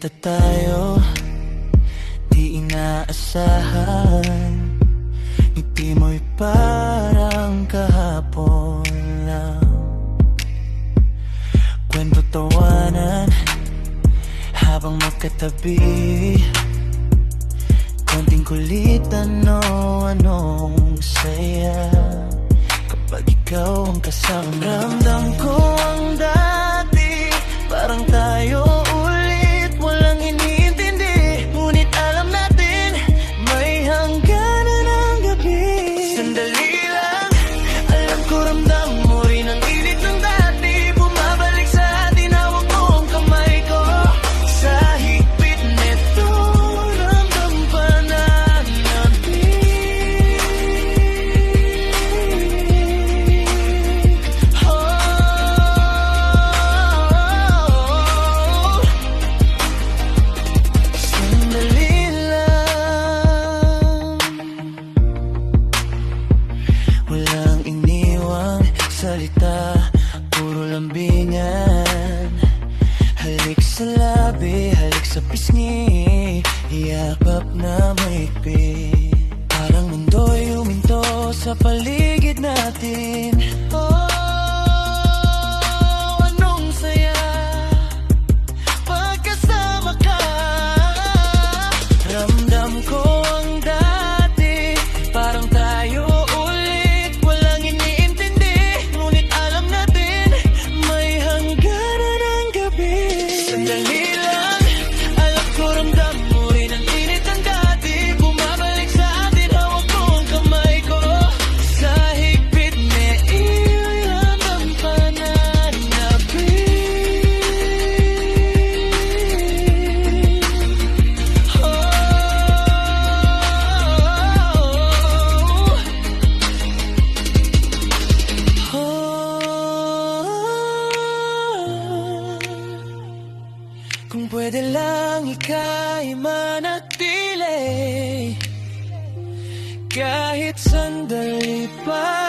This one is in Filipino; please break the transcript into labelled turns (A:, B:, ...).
A: Nagkita tayo, di inaasahan. Ngiti mo'y parang kahapon lang. Kwento tawanan habang magkatabi. Konting kulitan o anong saya kapag ikaw ang kasama. Ramdam ko ang dati, parang tayo ulit, walang iniintindi. Ngunit alam natin, may hangganan ang gabi. Sandali lang, alam ko ramdam mo rin ang init ng dati. Bumabalik sa atin, hawak mo ang kamay ko. Sa higpit nito, ramdam pa na natin. Sandali lang, walang iniwang salita, puro lambingan. Halik sa labi, halik sa pisngi, yakap na mahigpit. Parang mundo'y huminto sa paligid natin. Oh, anong saya pagkasama ka. Ramdam ko ang dati, parang tayo ulit, walang iniintindi. Ngunit alam natin, may hangganan ang gabi. Sandali lang, alam ko ramdam mo rin ang init ng dati. Bumabalik sa atin, hawak mo ang kamay ko. Sa higpit na iyo'y ramdam pa na nabi. Kung pwede lang ika'y manatili kahit sandali pa.